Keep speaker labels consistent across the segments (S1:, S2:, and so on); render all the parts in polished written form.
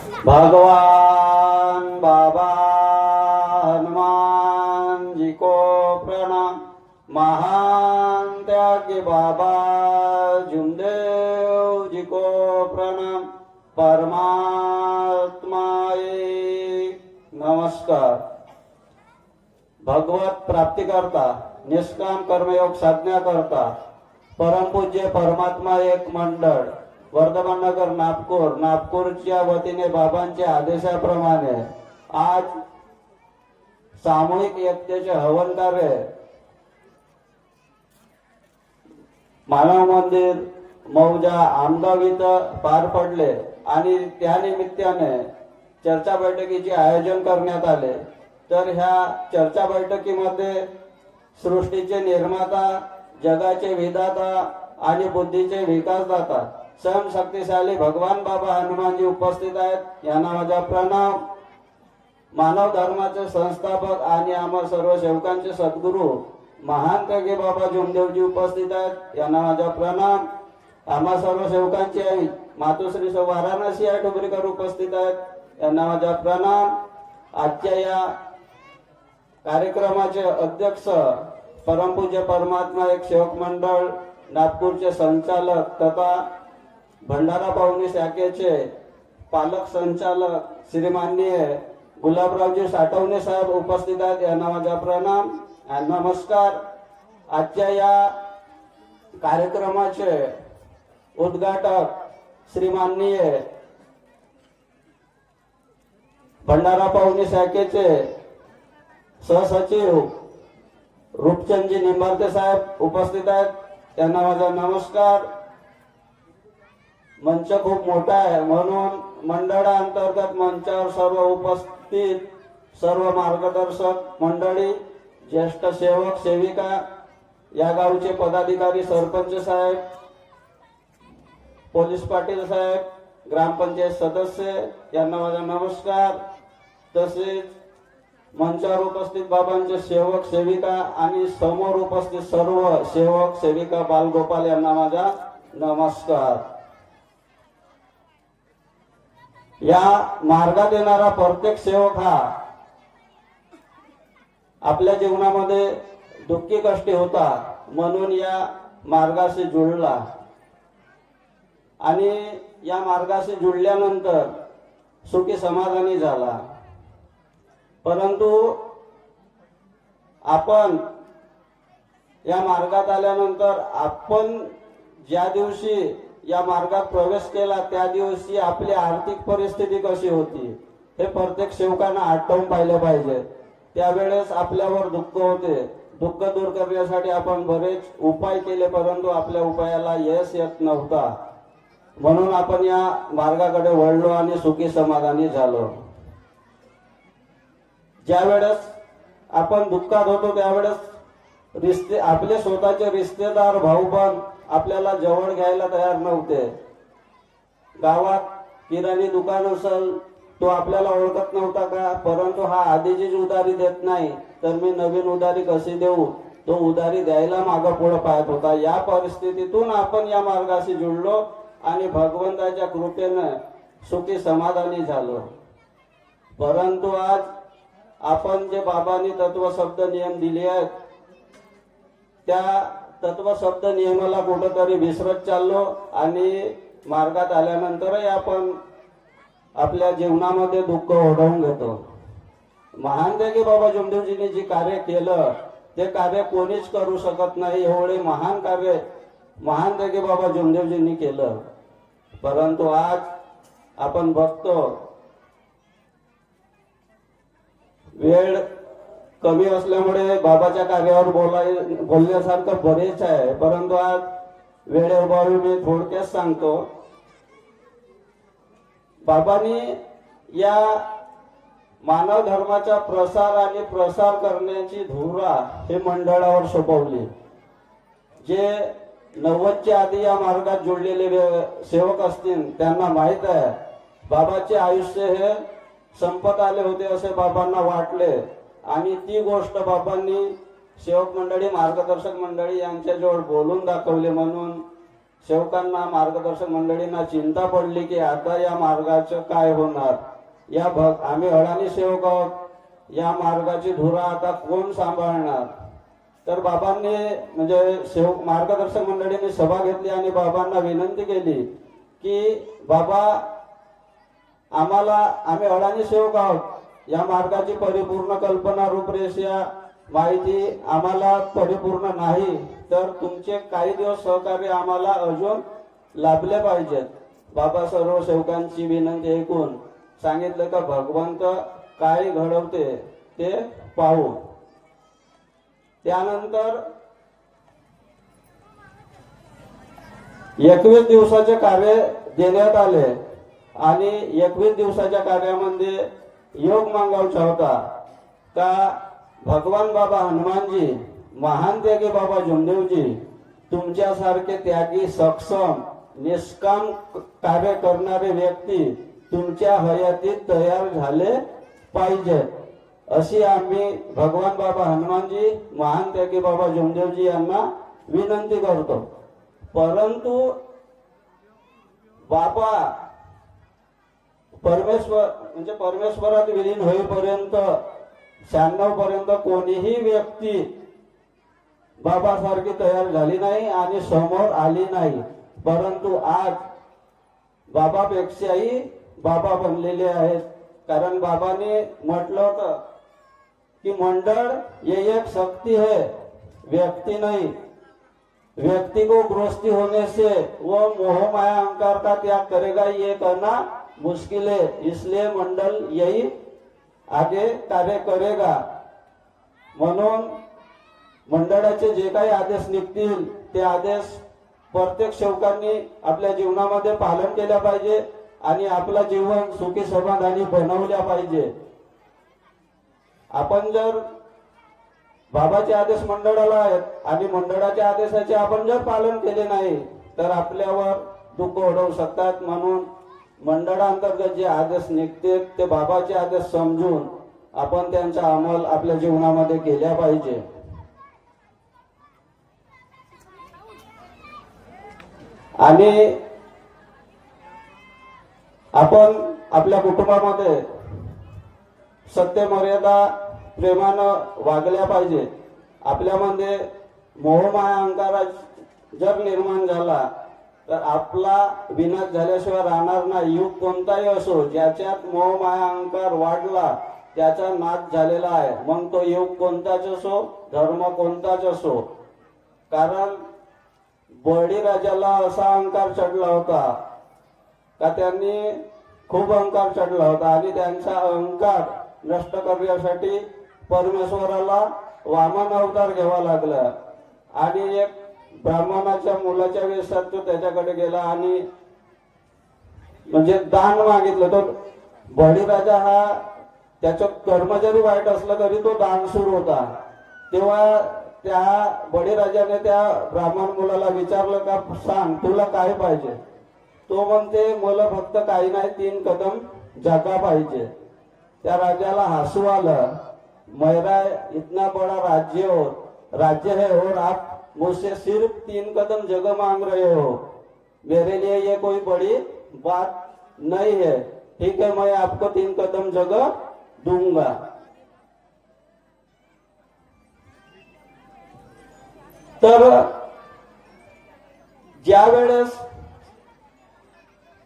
S1: भगवान बाबा हनुमान जी को प्रणाम। महान त्यागी बाबा जुमदेव जी को प्रणाम। परमात्मा नमस्कार। भगवत प्राप्ति करता निष्काम कर्मयोग साधना करता परमपूज्य परमात्मा एक मंडळ वर्धमान नगर नागपूरच्या वतीने बाबांच्या आदेशाप्रमाणे आज सामूहिक यज्ञाचे हवन कार्य मानव मंदिर मौजा आमगाव इथं पार पडले आणि त्या निमित्ताने चर्चा बैठकीचे आयोजन करण्यात आले। तर ह्या चर्चा बैठकीमध्ये सृष्टीचे निर्माता जगाचे विधाता आणि बुद्धीचे विकासदाता स्वयं शक्तिशाली भगवान बाबा हनुमानजी उपस्थित आहेत। यांना माझा प्रणाम। मानव धर्माचे संस्थापक आणि आम्हा सर्व सेवकांचे सद्गुरू महान त्यागी बाबा जुमदेवजी उपस्थित आहेत। यांना माझा प्रणाम। आम्हा सर्व सेवकांची आई मातोश्री वाराणसी या डोबरीकर उपस्थित आहेत। यांना माझा प्रणाम। आजच्या या कार्यक्रमाचे अध्यक्ष परमपूज्य परमात्मा एक सेवक मंडळ नागपूरचे संचालक तथा भंडारा पाहुणी शाखेचे पालक संचालक श्रीमाननीय गुलाबरावजी साठवणे साहेब उपस्थित आहेत। यांना माझा प्रणाम आणि नमस्कार। आजच्या या कार्यक्रमाचे उद्घाटक श्रीमाननीय भंडारा पाहुणी शाखेचे सहसचिव रूपचंदजी निंबारते साहेब उपस्थित आहेत। त्यांना माझा नमस्कार। मंच खूप मोठा आहे म्हणून मंडळांतर्गत मंचावर सर्व उपस्थित सर्व मार्गदर्शक मंडळी ज्येष्ठ सेवक सेविका या गावचे पदाधिकारी सरपंच साहेब पोलीस पाटील साहेब ग्रामपंचायत सदस्य यांना माझा नमस्कार। तसेच मंचावर उपस्थित बाबांचे सेवक सेविका आणि समोर उपस्थित सर्व सेवक सेविका बालगोपाल यांना माझा नमस्कार। या मार्गात येणारा प्रत्येक सेवक हा आपल्या जीवनामध्ये दुःखी कष्टी होता म्हणून या मार्गाशी जुळला आणि या मार्गाशी जुळल्यानंतर सुखी समाधानी झाला। परंतु आपण या मार्गात आल्यानंतर आपण ज्या दिवशी या मार्गात प्रवेश केला त्या दिवशी आपली आर्थिक परिस्थिती कशी होती हे प्रत्येक सेवकांना आठवून पाहिलं पाहिजे। त्यावेळेस आपल्यावर दुःख होते। दुःख दूर करण्यासाठी आपण बरेच उपाय केले परंतु आपल्या उपायाला यश येत नव्हता म्हणून आपण या मार्गाकडे वळलो आणि सुखी समाधानी झालो। ज्या वेळेस आपण दुःखात होतो त्यावेळेस आपले स्वतःचे रिश्तेदार भाऊ पण आपल्याला जवळ घ्यायला तयार नव्हते। गावात किराणी दुकान असेल तो आपल्याला ओळखत नव्हता का परंतु हा आधीची उधारी देत नाही तर मी नवीन उधारी कशी देऊ तो उधारी द्यायला मागे पुढे पाहत होता। या परिस्थितीतून आपण या मार्गाशी जुळलो आणि भगवंताच्या कृपेने सुखी समाधानी झालो। परंतु आज आपण जे बाबांनी तत्व शब्द नियम दिले आहेत त्या तत्व शब्द नियमाला कुठेतरी विसरत चाललो आणि मार्गात आल्यानंतरही आपण आपल्या जीवनामध्ये दुःख ओढवून घेतो। महान त्यागी बाबा जुमदेवजींनी जे कार्य केलं ते कार्य कोणीच करू शकत नाही। एवढे महान कार्य महान त्यागी बाबा जुमदेवजींनी केलं। परंतु आज आपण बघतो वेळ कमी असल्यामुळे बाबाच्या कार्यावर बोलण्यासारखं बरेच आहे परंतु आज वेळेअभावी मी थोडक्यात सांगतो। बाबांनी या मानव धर्माचा प्रसार आणि प्रसार करण्याची धुरा हे मंडळावर सोपवली। जे 90च्या आधी या मार्गात जोडलेले सेवक असतील त्यांना माहित आहे बाबाचे आयुष्य हे संपत आले होते असे बाबांना वाटले आणि ती गोष्ट बाबांनी सेवक मंडळी मार्गदर्शक मंडळी यांच्याजवळ बोलून दाखवले म्हणून सेवकांना मार्गदर्शक मंडळींना चिंता पडली की आता या मार्गाचं काय होणार, आम्ही अडाणी सेवक आहोत, या मार्गाची धुरा आता कोण सांभाळणार. तर बाबांनी म्हणजे मार्गदर्शक मंडळींनी सभा घेतली आणि बाबांना विनंती केली की बाबा आम्ही अडाणी सेवक आहोत, या मार्गाची परिपूर्ण कल्पना रूपरेषा माहिती आम्हाला परिपूर्ण नाही, तर तुमचे काही दिवस सहकार्य आम्हाला अजून लाभले पाहिजेत. बाबा सर्व सेवकांची विनंती ऐकून सांगितलं का भगवंत काय घडवते ते पाहू. त्यानंतर 21 दिवसाचे कार्य देण्यात आले आणि 21 दिवसाच्या कार्यामध्ये योग मागायचा होता का भगवान बाबा हनुमानजी, महान त्यागी बाबा जमदेवजी तुमच्यासारखे त्यागी सक्षम निष्काम कार्य करणारे व्यक्ती तुमच्या हयातीत तयार झाले पाहिजे, अशी आम्ही भगवान बाबा हनुमानजी, महान त्यागी बाबा जमदेवजी यांना विनंती करतो. परंतु बाबा परमेश्वरात विलीन होईपर्यंत 96 पर्यंत कोणीही व्यक्ती बाबासारखी तयार झाली नाही आणि समोर आली नाही. परंतु आज बाबापेक्षाही बाबा बनलेले आहेत. कारण बाबाने म्हटलं होतं कि मंडळ ये एक शक्ति है, व्यक्ति नहीं. व्यक्ति को गृहस्थी होने से वो मोह माया अहंकार का त्याग करेगा, ये करना मुश्किल है. इसलिए मंडल यही आगे कार्य करेगा. म्हणून मंडळाचे जे काही आदेश निघतील ते आदेश प्रत्येक सेवकांनी आपल्या जीवनामध्ये पालन केल्या पाहिजे आणि आपला जीवन सुखी समाधानी बनवल्या पाहिजे. आपण जर बाबाचे आदेश मंडळाला आहेत आणि मंडळाच्या आदेशाचे आपण जर पालन केले नाही तर आपल्यावर दुःख ओढवू शकतात. म्हणून मंडळांतर्गत जे आदेश निघते ते बाबाचे आदेश समजून आपण त्यांचा अंमल आपल्या जीवनामध्ये केल्या पाहिजे. आणि आपण आपल्या कुटुंबामध्ये सत्य मर्यादा प्रेमानं वागल्या पाहिजे. आपल्यामध्ये मोहमाया अहंकार जर निर्माण झाला तर आपला विनाश झाल्याशिवाय राहणार नाही. युग कोणताही असो, ज्याच्यात मोहमाया अहंकार वाढला त्याचा नाश झालेला आहे. मग तो युग कोणताच असो, धर्म कोणताच असो. कारण बळीराजाला असा अहंकार चढला होता का त्यांनी खूप अहंकार चढला होता आणि त्यांचा अहंकार नष्ट करण्यासाठी परमेश्वराला वामन अवतार घ्यावा लागला. आणि एक ब्राह्मणाच्या मुलाच्या वेशात तो त्याच्याकडे गेला आणि म्हणजे दान मागितलं. तो बळीराजा हा त्याचं कर्म जरी वाईट असलं तरी तो दानशूर होता. तेव्हा त्या बळीराजाने त्या ब्राह्मण मुलाला विचारलं का सांग तुला काय पाहिजे. तो म्हणते मला फक्त काही नाही 3 कदम जागा पाहिजे. त्या राजाला हसू आलं. मेरा इतना बड़ा राज्य है और आप मुझसे सिर्फ 3 कदम जगह मांग रहे हो, मेरे लिए ये कोई बड़ी बात नहीं है. ठीक है, मैं आपको 3 कदम जगह दूंगा. तर ज्या वेळेस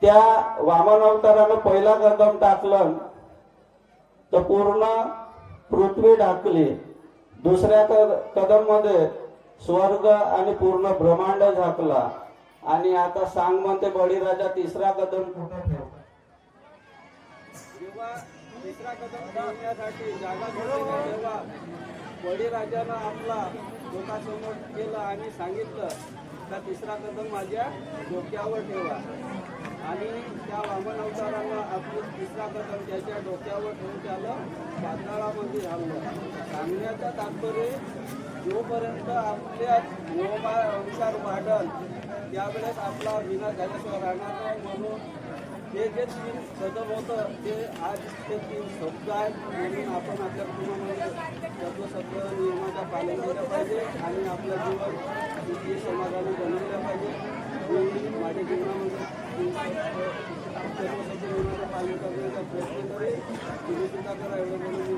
S1: त्या वामन अवतारानं पहिला कदम टाकलं तर पूर्ण पृथ्वी ढाकली. दुसऱ्या कदम मध्ये स्वर्ग आणि पूर्ण ब्रह्मांड झाकला. आणि आता सांग म्हणते बळीराजा तिसरा कदम कुठे ठेव. जेव्हा तिसरा कदम ठेवण्यासाठी जागा शोधली तेव्हा बळीराजानं आपला लोकांसमोर केलं आणि सांगितलं का तिसरा कदम माझ्या डोक्यावर ठेवा. आणि त्या वामन अवतारानं आपली तिसरा कदम त्याच्या डोक्यावर ठेवून त्याला पाताळामध्ये घाललं. सांगण्याचा तात्पर्य जोपर्यंत आपल्या मोहमाया अहंकार वाढल त्यावेळेस आपला विनाश झाल्याशिवाय राहणार नाही. म्हणून हे जे 3 कदम होतं ते आज ते 3 शब्द आहेत. म्हणून आपण आपल्या कुटुंबामध्ये सगळं नियमाचं पालन केलं पाहिजे आणि आपलं जीवन सुखी समाधानी बनवलं पाहिजे.
S2: माझ्या जीवनामध्ये सर्वसाठी पालकाचा प्रयत्न करेल तुम्ही सुद्धा करा एवढं बोलून